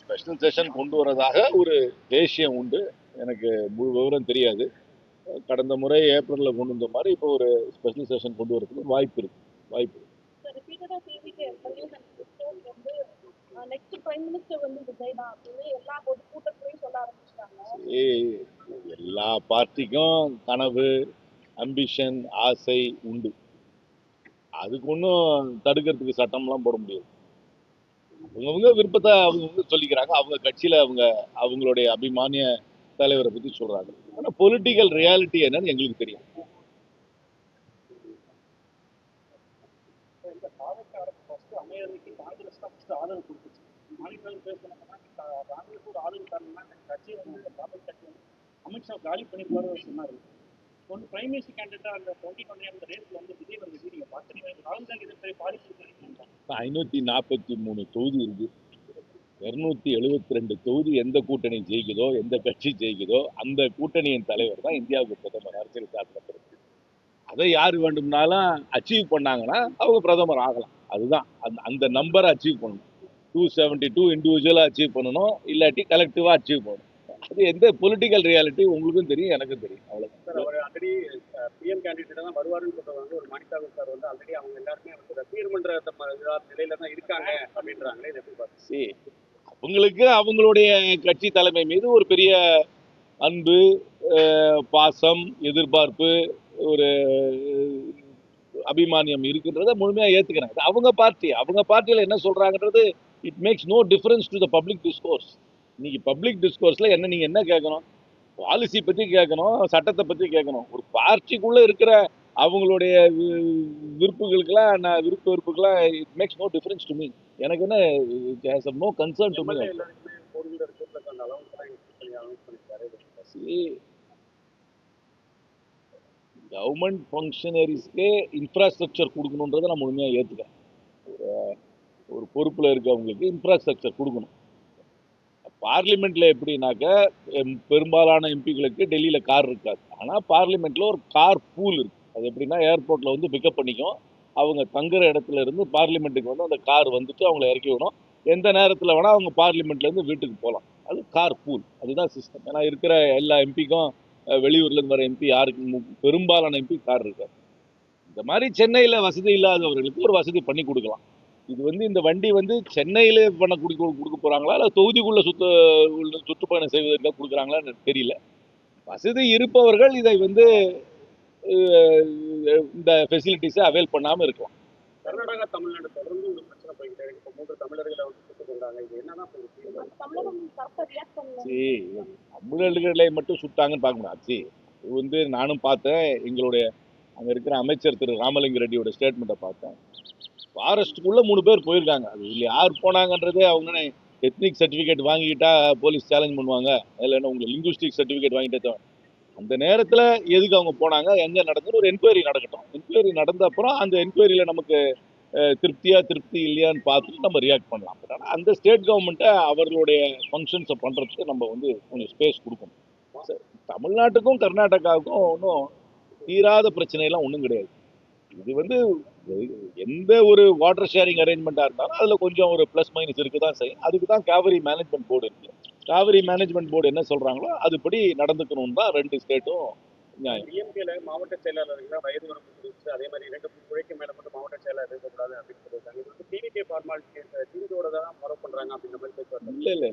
Special session கொண்டு வரதாக ஒரு தேசியம் உண்டு. எனக்கு முழு விவரம் தெரியாது. கடந்த முறை ஏப்ரல்ல கொண்டு வந்த மாதிரி இப்போ ஒரு ஸ்பெஷல் செஷன் கொண்டு வரதுக்கு வாய்ப்பு இருக்கு. எல்லா பார்ட்டிக்கும் கனவு, அம்பிஷன், ஆசை உண்டு. அதுக்கு ஒன்றும் தடுக்கிறதுக்கு சட்டம்லாம் போட முடியாது. அவங்கவுங்க விருப்பத்தை அவங்க சொல்லிக்கிறாங்க. அவங்க கட்சியில அவங்களுடைய அபிமானிய தலைவரை பத்தி சொல்றாங்க. ஆனா பொலிட்டிக்கல் ரியாலிட்டி என்னன்னு எங்களுக்கு தெரியும். அமித்ஷா காலி பண்ணி போறவர் சொன்னாரு. பிரைம் மினிஸ்டர் கேண்டிடேட்டா அந்த 2020 அந்த ரேஸ்ல வந்து விஜய் வந்து நீங்க பாத்தீங்க ராகுல் காந்தி இதை பாதிப்பு 543 தொகுதி இருக்கு. 272 தொகுதி எந்த கூட்டணி ஜெயிக்குதோ, எந்த கட்சி ஜெயிக்குதோ அந்த கூட்டணியின் தலைவர் தான் இந்தியாவுக்கு பிரதமர். அரசியல் சாசனத்தில் அதை யார் வேண்டும்னாலும் அச்சீவ் பண்ணாங்கன்னா அவங்க பிரதமர் ஆகலாம். அதுதான் அந்த நம்பரை அச்சீவ் பண்ணணும். 272 இண்டிவிஜுவலா அச்சீவ் பண்ணணும், இல்லாட்டி கலெக்டிவா அச்சீவ் பண்ணணும். அது எந்த பொலிட்டிக்கல் ரியாலிட்டி உங்களுக்கும் தெரியும், எனக்கும் தெரியும். அவர் ஆல்ரெடி பிஎம் கேண்டிடேட் தான் வருவாருன்னு சொல்றவங்க ஒரு மாணிக்காக சார் வந்து ஆல்ரெடி அவங்க எல்லாருமே வந்து ரசிகர் மன்ற நிலையில தான் இருக்காங்க அப்படின்றாங்களே. இதை எப்படி பார்த்து அவங்களுக்கு அவங்களுடைய கட்சி தலைமை மீது ஒரு பெரிய அன்பு, பாசம், எதிர்பார்ப்பு, ஒரு அபிமானியம் இருக்குன்றத முழுமையா ஏத்துக்கிறாங்க. அவங்க பார்ட்டியில என்ன சொல்றாங்கன்றது it makes no difference to the public discourse. இன்னைக்கு பப்ளிக் டிஸ்கோர்ஸ்ல நீங்க என்ன கேட்கணும்? பாலிசி பத்தி கேட்கணும், சட்டத்தை பத்தி கேட்கணும். ஒரு பார்ட்டிக்குள்ள இருக்கிற அவங்களுடைய விருப்புகளுக்கெல்லாம் விருப்ப வெறுப்புக்கெல்லாம் it makes no difference to me. எனக்கு என்ன has no concern to me. Government ஃபங்க்ஷனரிஸ்க்கு இன்ஃப்ராஸ்ட்ரக்சர் கொடுக்கணுன்றதை நான் முழுமையாக ஏற்றுக்கிறேன். ஒரு பொறுப்பில் இருக்கவங்களுக்கு இன்ஃப்ராஸ்ட்ரக்சர் கொடுக்கணும். பார்லிமெண்ட்ல எப்படின்னாக்க பெரும்பாலான எம்பிகளுக்கு டெல்லியில் கார் இருக்காது. ஆனால் பார்லிமெண்ட்ல ஒரு கார் பூல் இருக்கு. அது எப்படின்னா ஏர்போர்ட்ல வந்து பிக்கப் பண்ணிக்கும். அவங்க தங்குற இடத்துல இருந்து பார்லிமெண்ட்டுக்கு வந்து அந்த கார் வந்துட்டு அவங்கள இறக்கி விடும். எந்த நேரத்தில் வேணால் அவங்க பார்லிமெண்ட்ல இருந்து வீட்டுக்கு போகலாம். அது கார் பூல். அதுதான் சிஸ்டம். ஏன்னா இருக்கிற எல்லா எம்பிக்கும் வெளியூர்லேருந்து வர எம்பி யாருக்கு பெரும்பாலான எம்பி கார் இருக்காது. இந்த மாதிரி சென்னையில் வசதி இல்லாதவர்களுக்கு ஒரு வசதி பண்ணி கொடுக்கலாம். இது வந்து இந்த வண்டி வந்து சென்னையில பண்ண கொடுக்க போறாங்களா இல்லை தொகுதிக்குள்ள சுற்றுப்பயணம் செய்வதற்காக கொடுக்குறாங்களான்னு எனக்கு தெரியல. வசதி இருப்பவர்கள் இதை வந்து இந்த ஃபெசிலிட்டிஸை அவைல் பண்ணாம இருக்கலாம். கர்நாடகா தமிழ்நாடு தொடர்ந்து ஒரு பிரச்சனை போயிட்டு இருக்கு. 3 தமிழர்களை வந்து சுட்டுக் கொண்டாங்க. இது என்னதான் தமிழர்களை மட்டும் சுட்டாங்கன்னு பார்க்க முடியாது. இது வந்து நானும் பார்த்தேன். எங்களுடைய அங்க இருக்கிற அமைச்சர் திரு ராமலிங்க ரெட்டியோட ஸ்டேட்மெண்ட்டை பார்த்தேன். ஃபாரஸ்ட்டுக்குள்ள 3 பேர் போயிருக்காங்க. அது யார் போனாங்கன்றதே அவங்க எத்னிக் சர்டிஃபிகேட் வாங்கிக்கிட்டா போலீஸ் சேலஞ்ச் பண்ணுவாங்க. அதில் என்ன உங்களுக்கு லிங்குவிஸ்டிக் சர்டிஃபிகேட் வாங்கிட்டே அந்த நேரத்தில் எதுக்கு அவங்க போனாங்க, எங்கே நடந்தது ஒரு என்கொயரி நடக்கட்டும். என்கொயரி நடந்த அப்புறம் அந்த என்கொயரியில் நமக்கு திருப்தி இல்லையான்னு பார்த்துட்டு நம்ம ரியாக்ட் பண்ணலாம். ஆனால் அந்த ஸ்டேட் கவர்மெண்ட்டை அவர்களுடைய ஃபங்க்ஷன்ஸை பண்ணுறதுக்கு நம்ம வந்து கொஞ்சம் ஸ்பேஸ் கொடுக்கணும். தமிழ்நாட்டுக்கும் கர்நாடகாவுக்கும் ஒன்றும் தீராத பிரச்சனையெல்லாம் ஒன்றும் கிடையாது. இது வந்து எந்த ஒரு வாட்டர் ஷேரிங் அரேஞ்ச்மெண்ட்டாக இருந்தாலும் அதில் கொஞ்சம் ஒரு ப்ளஸ் மைனஸ் இருக்க தான் செய்யும். அதுக்கு தான் காவிரி மேனேஜ்மெண்ட் போர்டு இருக்கு. காவிரி மேனேஜ்மெண்ட் போர்டு என்ன சொல்கிறாங்களோ அதுபடி நடந்துக்கணும் தான் 2 ஸ்டேட்டும் நியாயம். டிஎம்கேல மாவட்ட செயலாளர்கள் வயது வரம்பு குறித்து அதே மாதிரி 2 முறைக்கு மேலே மட்டும் மாவட்ட செயலாளர் இருக்கக்கூடாது அப்படின்னு சொல்லியிருக்காங்க. இது வந்து டிவிகே ஃபார்மாலிட்டி டிவிகோட தான் ஃபாலோ பண்ணுறாங்க அப்படின்ற மாதிரி பேசுவாங்க. இல்லை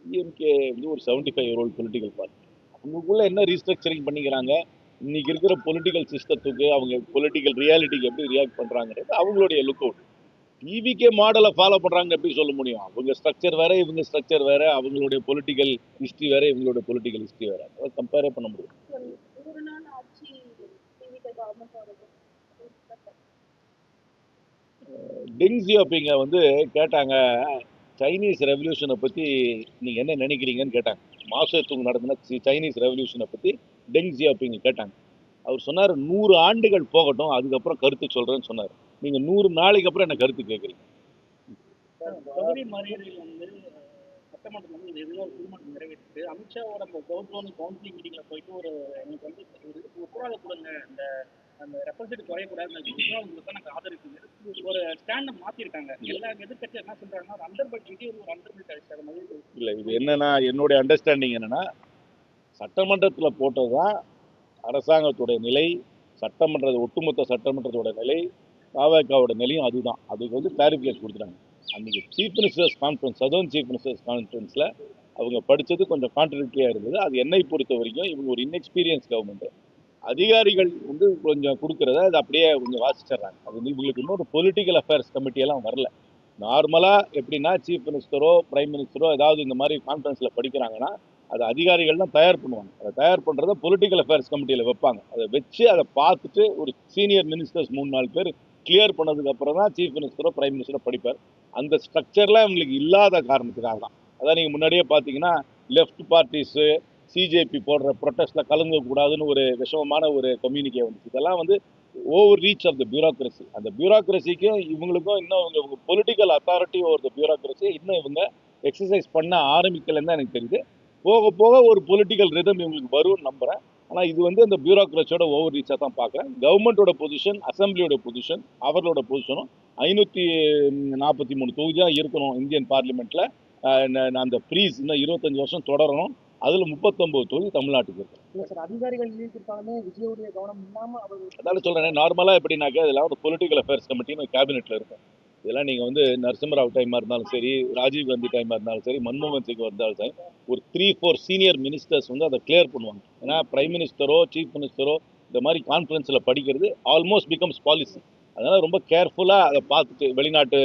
டிஎம்கே வந்து ஒரு 75 year old பொலிட்டிக்கல் பார்ட்டி. அவங்களுக்குள்ள என்ன ரீஸ்ட்ரக்சரிங் பண்ணிக்கிறாங்க, இன்னைக்கு இருக்கிற பொலிட்டிக்கல் சிஸ்டத்துக்கு அவங்க பொலிட்டிக்கல் ரியாலிட்டிக்கு எப்படி ரியாக்ட் பண்ணுறாங்கிறது அவங்களுடைய லுக் அவுட். டிவிகே மாடலை ஃபாலோ பண்ணுறாங்க எப்படி சொல்ல முடியும்? அவங்க ஸ்ட்ரக்சர் வேற, இவங்க ஸ்ட்ரக்சர் வேற, அவங்களுடைய பொலிட்டிக்கல் ஹிஸ்ட்ரி வேற, இவங்களுடைய பொலிட்டிக்கல் ஹிஸ்ட்ரி வேற. அதை கம்பேரே பண்ண முடியும். டெங் ஜியாபிங்க வந்து கேட்டாங்க, சைனீஸ் ரெவல்யூஷனை பற்றி நீங்கள் என்ன நினைக்கிறீங்கன்னு கேட்டாங்க. மாசேத்துங் நடத்தின சைனீஸ் ரெவல்யூஷனை பற்றி டெங் ஜியாபிங் கேட்டாங்க. அவர் சொன்னார் 100 ஆண்டுகள் போகட்டும், அதுக்கப்புறம் கருத்து சொல்கிறேன்னு சொன்னார். நீங்கள் 100 நாளைக்கு அப்புறம் என்ன கருத்து கேட்குறீங்க? சட்டமன்றம் வந்து எதுவும் ஒரு தீர்மானம் நிறைவேற்றிட்டு அமித்ஷாவோட கவுன்சிலிங் மீட்டிங்ல போயிட்டு ஒரு எனக்கு வந்து ஒரு உத்தரவாதம் கொடுங்க, இந்த அந்த ரெப்ரசன்ட் குறையக்கூடாது உங்களுக்கு எனக்கு ஆதரிக்குது ஒரு ஸ்டாண்டை மாத்திருக்காங்க. எல்லா எதிர்கட்சி என்ன சொல்றாங்கன்னா ஒரு அண்டர் பட்ஜெட் ஒரு அண்டர் பில்ட் ஆயிடுச்சு. அது மாதிரி இல்லை, இது என்னன்னா என்னுடைய அண்டர்ஸ்டாண்டிங் என்னன்னா, சட்டமன்றத்தில் போட்டதுதான் அரசாங்கத்துடைய நிலை, சட்டமன்ற ஒட்டுமொத்த சட்டமன்றத்தோட நிலை, தாவேக்காவோட நிலையும் அதுதான். அதுக்கு வந்து கிளாரிஃபிகேஷன் கொடுத்துட்டாங்க. அன்றைக்கி chief ministers conference, southern chief ministers கான்ஃபரன்ஸில் அவங்க படித்தது கொஞ்சம் கான்ட்ரடிக்டியாக இருந்தது. அது என்னை பொறுத்த வரைக்கும் இவங்க ஒரு இன்எக்ஸ்பீரியன்ஸ் கவர்மெண்ட்டு, அதிகாரிகள் வந்து கொஞ்சம் கொடுக்குறத அது அப்படியே கொஞ்சம் வாசிச்சிடுறாங்க. அது வந்து இவங்களுக்கு இன்னொரு பொலிட்டிக்கல் அஃபேர்ஸ் கமிட்டியெல்லாம் வரல. நார்மலாக எப்படின்னா சீஃப் மினிஸ்டரோ பிரைம் மினிஸ்டரோ ஏதாவது இந்த மாதிரி கான்ஃபரன்ஸில் படிக்கிறாங்கன்னா அது அதிகாரிகள் தான் தயார் பண்ணுவாங்க. அதை தயார் பண்ணுறத பொலிட்டிக்கல் அஃபேர்ஸ் கமிட்டியில் வைப்பாங்க. அதை வச்சு அதை பார்த்துட்டு ஒரு சீனியர் மினிஸ்டர்ஸ் 3-4 பேர் கிளியர் பண்ணதுக்கு அப்புறம் தான் சீஃப் மினிஸ்டரோ பிரைம் மினிஸ்டரோ படிப்பார். அந்த ஸ்ட்ரக்சர்லாம் இவங்களுக்கு இல்லாத காரணத்துக்காக தான். அதான் நீங்கள் முன்னாடியே பார்த்தீங்கன்னா லெஃப்ட் பார்ட்டிஸு சிஜேபி போடுற ப்ரொட்டஸ்ட்டில் கலந்துக்கூடாதுன்னு ஒரு விஷமமான ஒரு கம்யூனிகே வந்துச்சு. இதெல்லாம் வந்து overreach of the bureaucracy. அந்த பியூரோக்ரஸிக்கும் இவங்களுக்கும் இன்னும் இவங்க political authority over the bureaucracy இன்னும் இவங்க எக்ஸசைஸ் பண்ண ஆரம்பிக்கலன்னு தான் எனக்கு தெரியுது. போக போக ஒரு பொலிட்டிக்கல் ரிதம் இவங்களுக்கு வரும்னு நம்புகிறேன். ஆனால் இது வந்து அந்த பியூரோக்ரஸியோட ஓவர் ரீச்சாக தான் பார்க்குறேன். கவர்மெண்ட்டோட பொசிஷன், அசம்பிளியோட பொசிஷன், அவர்களோட பொசிஷனும் 543 தொகுதியாக இருக்கணும் இந்தியன் பார்லிமெண்ட்டில். அந்த ஃப்ரீஸ் இன்னும் 25 வருஷம் தொடரணும். அதில் 39 தொகுதி தமிழ்நாட்டுக்கு இருக்கு. இல்லை சார், அதிகாரிகள் கொடுத்தாலுமே விஜயோடைய கவனம் இல்லாமல் அவர் அதால சொல்கிறேன், நார்மலாக எப்படின்னாக்கா இதெல்லாம் ஒரு பொலிட்டிக்கல் அஃபேர்ஸ் கமிட்டின்னு கேபினெட்டில் இருக்கும். இதெல்லாம் நீங்கள் வந்து நரசிம்மராவ் டைமாக இருந்தாலும் சரி, ராஜீவ் காந்தி டைமாக இருந்தாலும் சரி, மன்மோகன் சிங் இருந்தாலும் சரி, ஒரு 3-4 சீனியர் மினிஸ்டர்ஸ் வந்து அதை கிளியர் பண்ணுவாங்க. ஏன்னா பிரைம் மினிஸ்டரோ சீஃப் மினிஸ்டரோ இந்த மாதிரி கான்ஃபரன்ஸில் படிக்கிறது ஆல்மோஸ்ட் பிகம்ஸ் பாலிசி. அதனால் ரொம்ப கேர்ஃபுல்லாக அதை பார்த்துட்டு வெளிநாட்டு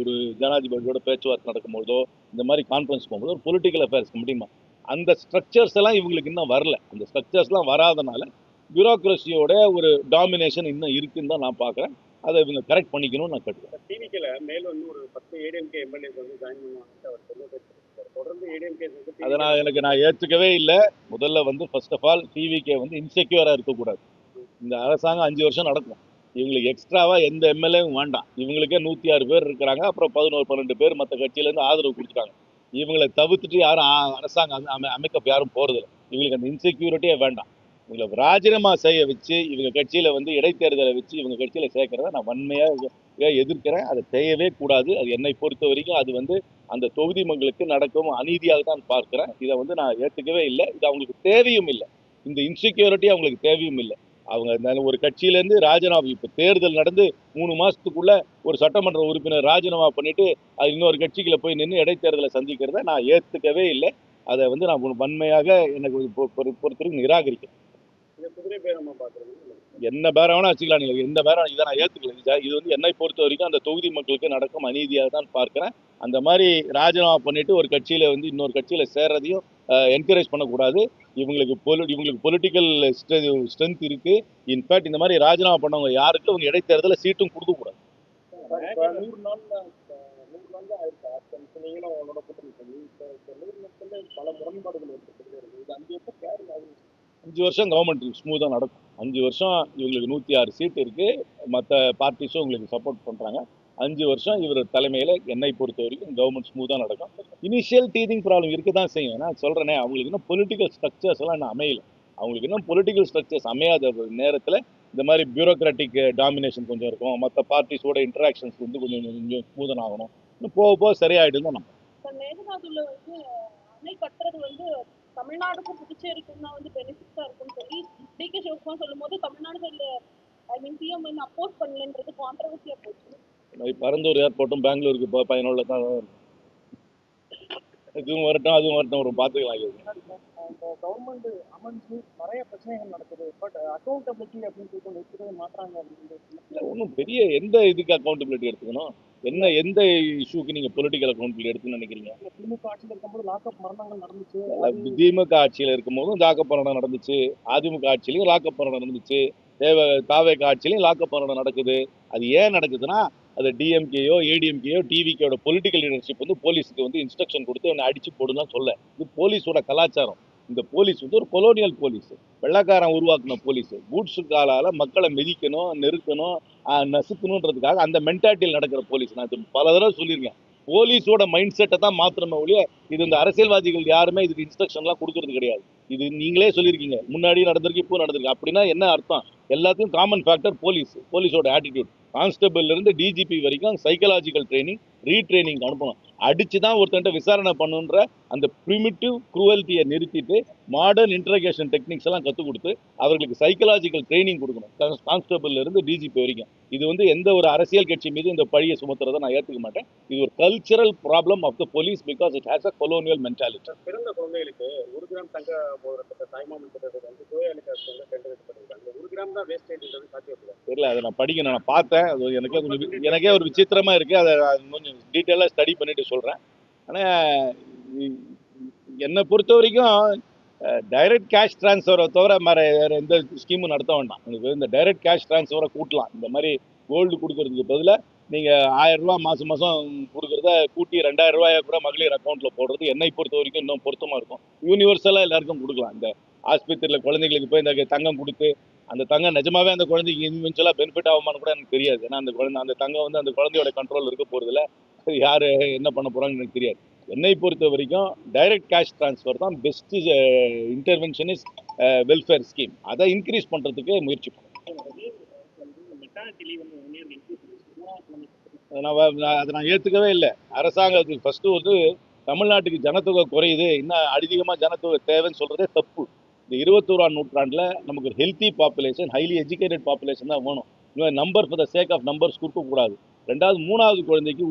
ஒரு ஜனாதிபதியோட பேச்சுவார்த்தை நடக்கும்போதோ இந்த மாதிரி கான்ஃபரன்ஸ் போகும்போது ஒரு பொலிட்டிக்கல் அஃபேர்ஸ் கமிட்டிமா அந்த ஸ்ட்ரக்சர்ஸ் எல்லாம் இவங்களுக்கு இன்னும் வரல. அந்த ஸ்ட்ரக்சர்ஸ்லாம் வராதனால பியூரோக்ரஸியோட ஒரு டாமினேஷன் இன்னும் இருக்குன்னு தான் நான் பார்க்குறேன். அதை இவங்க கரெக்ட் பண்ணிக்கணும்னு நான் கேட்டுக்கிறேன். டிவிக்கில் மேலும் வந்து ஒரு 10 ஏடிஎம்கே எம்எல்ஏஸ் வந்து ஜாயின் பண்ணுவாங்க அவர் சொல்லுவார். தொடர்ந்து ஏடிஎம்கே அதை நான் ஏற்றுக்கவே இல்லை. முதல்ல வந்து ஃபர்ஸ்ட் ஆஃப் ஆல் டிவிக்கே வந்து இன்செக்யூராக இருக்கக்கூடாது. இந்த அரசாங்கம் 5 வருஷம் நடக்கும். இவங்களுக்கு எக்ஸ்ட்ராவாக எந்த எம்எல்ஏவும் வேண்டாம். இவங்களுக்கே 106 பேர் இருக்கிறாங்க. அப்புறம் 11-12 பேர் மற்ற கட்சியிலேருந்து ஆதரவு கொடுத்துட்டாங்க. இவங்களை தவிர்த்துட்டு யாரும் அரசாங்கம் அமைக்க யாரும் போகிறதில்ல. இவங்களுக்கு அந்த இன்செக்யூரிட்டியே வேண்டாம். இவங்களை ராஜினாமா செய்ய வச்சு இவங்க கட்சியில் வந்து இடைத்தேர்தலை வச்சு இவங்க கட்சியில் சேர்க்கிறத நான் வன்மையாக எதிர்க்கிறேன். அதை செய்யவே கூடாது. அது என்னை பொறுத்த வரைக்கும் அது வந்து அந்த தொகுதி மக்களுக்கு நடக்கும் அநீதியாக தான் பார்க்குறேன். இதை வந்து நான் ஏற்றுக்கவே இல்லை. இது அவங்களுக்கு தேவையும் இல்லை. இந்த இன்செக்யூரிட்டி அவங்களுக்கு தேவையும் இல்லை. அவங்க ஒரு கட்சியிலேருந்து ராஜினாமா, இப்போ தேர்தல் நடந்து 3 மாதத்துக்குள்ள ஒரு சட்டமன்ற உறுப்பினர் ராஜினாமா பண்ணிட்டு அது இன்னொரு கட்சிக்குள்ள போய் நின்று இடைத்தேர்தலை சந்திக்கிறத நான் ஏற்றுக்கவே இல்லை. அதை வந்து நான் வன்மையாக எனக்கு பொறுத்தவரைக்கும் நிராகரிக்கிறேன். குதிரை பேரமா பார்க்குறேன். என்ன பேரம் வேணா வச்சுக்கலாம். நீங்கள் எந்த பேரம் இதை நான் ஏற்றுக்கல. இது வந்து என்னை பொறுத்த வரைக்கும் அந்த தொகுதி மக்களுக்கு நடக்கும் அநீதியாக தான் பார்க்குறேன். அந்த மாதிரி ராஜினாமா பண்ணிட்டு ஒரு கட்சியில் வந்து இன்னொரு கட்சியில் சேர்றதையும் என்கரேஜ் பண்ணக்கூடாது. இவங்களுக்கு பொலிட்டிக்கல் ஸ்ட்ரென்த் இருக்குது. இன்ஃபேக்ட் இந்த மாதிரி ராஜினாமா பண்ணவங்க யாருக்கு அவங்க இடைத்தேர்தலில் சீட்டும் கொடுக்கக்கூடாது. 100 நாள்ல ஆயிருக்கு. நீங்களும் அவங்களோட கூட்டணி பண்ணி 100 நாட்கள் பல முரண்பாடுகள் ஏற்பட்டு இருக்கு. இது 5 வருஷம் கேரி ஆகுது. 5 வருஷம் கவர்மெண்ட் ஸ்மூத்தாக நடக்கும். 5 வருஷம் இவங்களுக்கு 106 சீட் இருக்குது. மற்ற பார்ட்டிஸும் உங்களுக்கு சப்போர்ட் பண்ணுறாங்க. 5 வருஷம் இவர் தலைமையில் என்னை பொறுத்த வரைக்கும் கவர்மெண்ட் ஸ்மூத்தாக நடக்கும். இனிஷியல் டீதிங் ப்ராப்ளம் இருக்க தான் செய்யும். நான் சொல்கிறேனே, அவங்களுக்கு இன்னும் பொலிட்டிக்கல் ஸ்ட்ரக்சர்ஸ் எல்லாம் இன்னும் அமையல. அவங்களுக்கு இன்னும் பொலிட்டிக்கல் ஸ்ட்ரக்சர்ஸ் அமையாத நேரத்தில் இந்த மாதிரி பியூரோக்ராட்டிக் டாமினேஷன் கொஞ்சம் இருக்கும். மற்ற பார்ட்டிஸோட இன்ட்ராக்ஷன்ஸ் வந்து கொஞ்சம் ஸ்மூதன் ஆகணும். இன்னும் போக போக சரியாயிடும் தான் நம்ம. மேகதாதுல வந்து அணை கட்டுறது வந்து தமிழ்நாடுக்கும் புதுச்சேரிக்கும் தான் வந்து பெனிஃபிட்ஸா இருக்கும்னு சொல்லி டிகே சிவகுமார் சொல்லும் போது தமிழ்நாடு சைடுல சிஎம் வந்து அப்போஸ் பண்ணலன்றது கான்ட்ரவர்சியா போச்சு. பரந்தூர் ஏர்போர்ட்டும் பெங்களூருக்கு பயனுள்ள தான் இருக்கும். இதுவும் வரட்டும் அதுவும் வரட்டும், ஒரு பார்த்துக்கலாம். இந்த கவர்மெண்ட் அமைஞ்சு நிறைய பிரச்சனைகள் நடக்குது. பட் அக்கௌண்டபிலிட்டி அப்படின்னு சொல்லிட்டு எடுத்துக்கவே மாட்டாங்க. அப்படின்னு ஒன்றும் பெரிய எந்த இதுக்கு அக்கௌண்டபிலிட்டி எடுத்துக்கணும்? எந்த இஷ்யூக்கு நீங்கள் பொலிட்டிக்கல் அக்கௌண்டபிலிட்டி எடுத்துன்னு நினைக்கிறீங்க? திமுக ஆட்சியில் இருக்கும்போது லாக்அப் மரணங்கள் நடந்துச்சு. திமுக ஆட்சியில் இருக்கும்போதும் லாக்அப் மரணம் நடந்துச்சு. அதிமுக ஆட்சியிலையும் லாக்அப் மரணம் நடந்துச்சு. தாவேக ஆட்சியிலையும் லாக்அப் மரணம் நடக்குது. அது ஏன் நடக்குதுன்னா அது டிஎம்கேயோ ஏடிஎம்கேயோ டிவிக்கோட பொலிட்டிக்கல் லீடர்ஷிப் வந்து போலீஸுக்கு வந்து இன்ஸ்ட்ரக்ஷன் கொடுத்து அவனை அடிச்சு போடுலாம் சொல்ல. இது போலீஸோட கலாச்சாரம். இந்த போலீஸ் வந்து ஒரு கொலோனியல் போலீஸ், வெள்ளக்காரன் உருவாக்குன போலீஸ். கூட்ஸு காலால் மக்களை மிதிக்கணும், நெருக்கணும், நசுக்கணுன்றதுக்காக அந்த மென்டாலிட்டியில் நடக்கிற போலீஸ். நான் பல தடவை சொல்லியிருக்கேன். போலீஸோட மைண்ட் செட்டை தான் மாத்திரமே ஒழிய இது இந்த அரசியல்வாதிகள் யாருமே இதுக்கு இன்ஸ்ட்ரக்ஷன்லாம் கொடுக்கறது கிடையாது. இது நீங்களே சொல்லியிருக்கீங்க, முன்னாடி நடந்திருக்கு, இப்போ நடந்திருக்கு. அப்படின்னா என்ன அர்த்தம்? எல்லாத்தையும் காமன் ஃபேக்டர் போலீஸோட ஆட்டிடியூட். கான்ஸ்டபிள்ல இருந்து டிஜிபி வரைக்கும் சைக்கலாஜிக்கல் ட்ரைனிங், ரீட்ரைனிங் அனுப்பணும். அடிச்சு தான் ஒருத்தன்ட்ட விசாரணை பண்ணுன்ற அந்த ப்ரிமிட்டிவ் குரூவல்ட்டியை நிறுத்திட்டு மாடர்ன் இன்ட்ரகேஷன் டெக்னிக்ஸ் எல்லாம் கற்றுக் கொடுத்து அவர்களுக்கு சைக்கலாஜிக்கல் ட்ரைனிங் கொடுக்கணும், கான்ஸ்டபிள்ல இருந்து டிஜிபி வரைக்கும். இது வந்து எந்த ஒரு அரசியல் கட்சி மீது இந்த பழியை சுமத்துறதை நான் ஏற்றுக்க மாட்டேன். இது ஒரு cultural problem of the police because it has a colonial mentality. பிறந்த குழந்தைகளுக்கு 1 கிராம் தங்க போடுறதுக்கு தாய்மாமன் திட்டத்தை வந்து கோயாளிக்கு வந்து தேர்ந்தெடுக்கப்பட்டிருக்காங்க. 1 கிராம் தான் வேஸ்டேஜ்ன்றது சாத்தியப்படும். தெரியல, அதை நான் படிக்கணும், நான் பார்த்தேன். அது எனக்கே ஒரு விசித்திரமா இருக்கு. அதை கொஞ்சம் டீட்டெயிலாக ஸ்டடி பண்ணிட்டு சொல்றேன். ஆனால் என்னை பொறுத்த வரைக்கும் டைரக்ட் கேஷ் டிரான்ஸ்ஃபரை தவிர வேற எந்த ஸ்கீமும் நடத்த வேண்டாம். உங்களுக்கு இந்த டைரக்ட் கேஷ் டிரான்ஸ்ஃபரை கூட்டலாம். இந்த மாதிரி கோல்டு கொடுக்கறதுக்கு பதிலாக நீங்கள் 1000 ரூபா மாதம் மாதம் கொடுக்குறத கூட்டி 2000 ரூபாயை கூட மகளிர் அக்கௌண்ட்டில் போடுறது என்னை பொறுத்த வரைக்கும் இன்னும் பொருத்தமாக இருக்கும். யூனிவர்சலாக எல்லாருக்கும் கொடுக்கலாம். இந்த ஆஸ்பத்திரியில் குழந்தைங்களுக்கு போய் இந்த தங்கம் கொடுத்து அந்த தங்கம் நிஜமாவே அந்த குழந்தைக்கு இன்வென்ச்சுவலாக பெனிஃபிட் ஆகுமான்னு கூட எனக்கு தெரியாது. ஏன்னா அந்த தங்கம் வந்து அந்த குழந்தையோட கண்ட்ரோல் இருக்க போகிறதுல யார் என்ன பண்ண போகிறாங்கன்னு எனக்கு தெரியாது. என்னை பொறுத்த வரைக்கும் டைரக்ட் கேஷ் டிரான்ஸ்ஃபர் தான் best intervention is welfare scheme. அதை இன்க்ரீஸ் பண்ணுறதுக்கு முயற்சி பண்ணுறோம். அதை நான் ஏற்றுக்கவே இல்லை. அரசாங்கத்துக்கு ஃபஸ்ட்டு வந்து தமிழ்நாட்டுக்கு ஜனத்தொகை குறையுது, இன்னும் அதிகமாக ஜனத்தொகை தேவைன்னு சொல்கிறதே தப்பு. இந்த 21ஆம் நூற்றாண்டில் நமக்கு ஒரு healthy population, highly educated population தான் வேணும். இன்னும் number for the sake of numbers கொடுக்கக்கூடாது. 3வது குழந்தைக்கு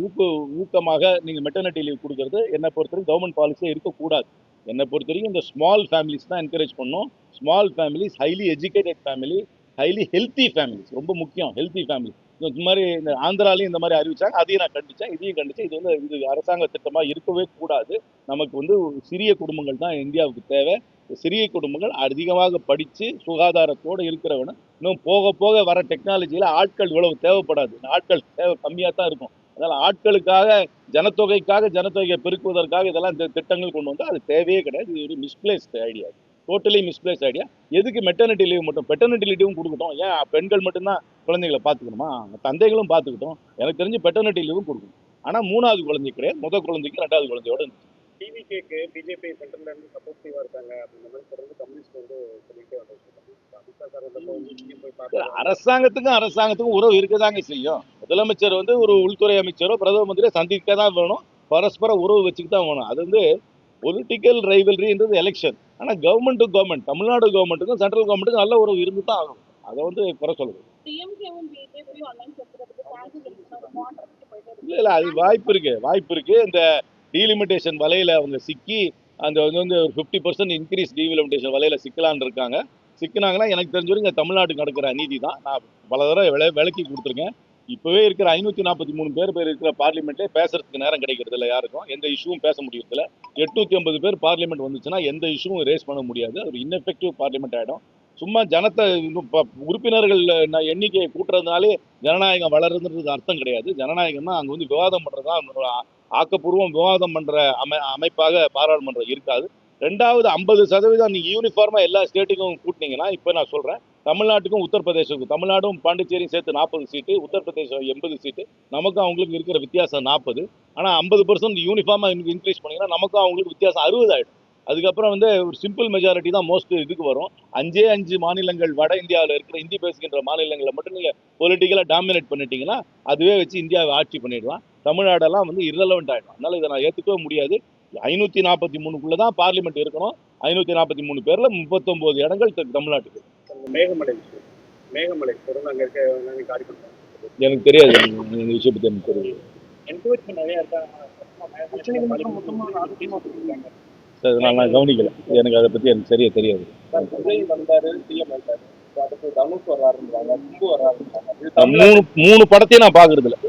ஊக்கமாக நீங்கள் மெட்டர்னிட்டி லீவ் கொடுக்கறது என்னை பொறுத்தவரைக்கும் கவர்மெண்ட் பாலிசியே இருக்கக்கூடாது. என்னை பொறுத்த வரைக்கும் இந்த ஸ்மால் ஃபேமிலிஸ் தான் என்கரேஜ் பண்ணணும். Small families, highly educated family, highly healthy families ரொம்ப முக்கியம். ஹெல்த்தி ஃபேமிலி இந்த மாதிரி இந்த ஆந்திராலையும் இந்த மாதிரி அறிவிச்சாங்க, அதையும் நான் கண்டிச்சேன், இதையும் கண்டிச்சேன். இது அரசாங்க திட்டமாக இருக்கவே கூடாது. நமக்கு வந்து சிறிய குடும்பங்கள் தான் இந்தியாவுக்கு தேவை. சிறிய குடும்பங்கள் அதிகமாக படித்து சுகாதாரத்தோடு இருக்கிறவன இன்னும் போக போக வர டெக்னாலஜியில் ஆட்கள் இவ்வளவு தேவைப்படாது. ஆட்கள் தேவை கம்மியாக தான் இருக்கும். அதனால் ஆட்களுக்காக ஜனத்தொகையை பெருக்குவதற்காக இதெல்லாம் திட்டங்கள் கொண்டு வந்தால் அது தேவையே கிடையாது. இது ஒரு misplaced idea, totally misplaced idea. எதுக்கு மெட்டர்னிட்டி லீவ் மட்டும்? பெட்டர்னிட்டி லீவும் கொடுக்கட்டும். ஏன் பெண்கள் மட்டும்தான் குழந்தைகளை பார்த்துக்கணுமா? தந்தைகளும் பார்த்துக்கிட்டோம். எனக்கு தெரிஞ்சு பெட்டர்னிட்டி லீவும் கொடுக்கணும். ஆனால் 3வது குழந்தை கிடையாது, முதல் குழந்தைக்கு 2வது குழந்தையோட இருந்துச்சு. டிவிகேக்கு பிஜேபி சென்ட்ரல்ல இருந்து சப்போர்ட்டிவா இருக்காங்க அப்படின்ற மாதிரி தொடர்ந்து கம்யூனிஸ்ட் வந்து சொல்லிட்டே வந்துருக்காங்க. அமித்ஷா சார் வந்து போய் பார்த்து அரசாங்கத்துக்கும் உறவு இருக்கதாங்க செய்யும். முதலமைச்சர் வந்து ஒரு உள்துறை அமைச்சரோ பிரதம மந்திரியோ சந்திக்க தான் வேணும். பரஸ்பர உறவு வச்சுக்கிட்டு தான் வேணும். அது வந்து பொலிட்டிக்கல் ரைவல்ரின்றது எலெக்ஷன். ஆனால் கவர்மெண்ட் டு கவர்மெண்ட், தமிழ்நாடு கவர்மெண்ட்டுக்கும் சென்ட்ரல் கவர்மெண்ட்டுக்கும் நல்ல உறவு இருந்து தான் ஆகும். அதை வந்து குறை சொல்லுது. இல்லை அது வாய்ப்பு இருக்கு. இந்த டீலிமிட்டேஷன் வலையில அவங்க சிக்கி அந்த வந்து ஒரு 50% இன்க்ரீஸ் டீலிமிட்டேஷன் வலையில சிக்கினாங்கன்னா எனக்கு தெரிஞ்ச வரைக்கும் தமிழ்நாட்டுக்கு நடக்கிற அநீதி தான். நான் பல தடவை விளக்கி கொடுத்துருக்கேன். இப்போவே இருக்கிற 543 பேர் இருக்கிற பார்லிமெண்ட்லேயே பேசுறதுக்கு நேரம் கிடைக்கிறது இல்லை யாருக்கும். எந்த இஷ்யூவும் பேச முடியறதில்ல. 850 பேர் பார்லிமெண்ட் வந்துச்சுன்னா எந்த இஷ்யூவும் ரேஸ் பண்ண முடியாது. அது ஒரு இன்னெஃபெக்டிவ் பார்லிமெண்ட் ஆகிடும். சும்மா ஜனத்தை உறுப்பினர்கள் எண்ணிக்கையை கூட்டுறதுனாலே ஜனநாயகம் வளருன்றது அர்த்தம் கிடையாது. ஜனநாயகம்னா அங்கே வந்து விவாதம் பண்ணுறதா, ஆக்கப்பூர்வம் விவாதம் பண்ணுற அமைப்பாக பாராளுமன்றம் இருக்காது. 2வது 50% நீங்கள் யூனிஃபார்மாக எல்லா ஸ்டேட்டுக்கும் கூட்டினீங்கன்னா, இப்போ நான் சொல்கிறேன், தமிழ்நாட்டுக்கும் உத்தரப்பிரதேசத்துக்கும், தமிழ்நாடும் பாண்டிச்சேரியும் சேர்த்து 40 சீட்டு, உத்தரப்பிரதேசம் 80 சீட்டு, நமக்கும் அவங்களுக்கு இருக்கிற வித்தியாசம் 40. ஆனால் 50% யூனிஃபார்மாக இன்க்ரீஸ் பண்ணிங்கன்னா நமக்கும் அவங்களுக்கு வித்தியாசம் 60 ஆகிடும். அதுக்கப்புறம் வந்து ஒரு சிம்பிள் மெஜாரிட்டி தான் மோஸ்ட் இதுக்கு வரும். 5 மாநிலங்கள் வட இந்தியாவில் இருக்கிற இந்தி பேசுகின்ற மாநிலங்களை மட்டும் நீங்கள் பொலிட்டிக்கலாக டாமினேட் பண்ணிட்டீங்கன்னா அதுவே வச்சு இந்தியாவை ஆட்சி பண்ணிடலாம். தமிழ்நாடெல்லாம் வந்து இரலவெண்ட் ஆகிடும். அதனால் இதை நான் ஏற்றுக்கவே முடியாது. 543 தான் பார்லிமெண்ட் இருக்கணும். 543 பேர்ல 39 இடங்கள் தமிழ்நாட்டுக்கு. மேகமலை தொடர்ந்து அங்கே இருக்க காடி பண்ணுறாங்க. எனக்கு தெரியாது, இந்த விஷயம் பற்றி எனக்கு தெரியாது. என்கரேஜ்மெண்ட் நிறைய இருக்காங்க. அதனால நான் கவனிக்கல. எனக்கு அதை பற்றி எனக்கு சரியா தெரியாது. விஜய் வந்தாரு, சிஎம் ஆயிட்டாரு. அடுத்து தனுஷ் வர்றாருன்றாங்க, சிம்பு வர்றாருன்றாங்க. 3 படத்தையும் நான் பார்க்கறது இல்லை.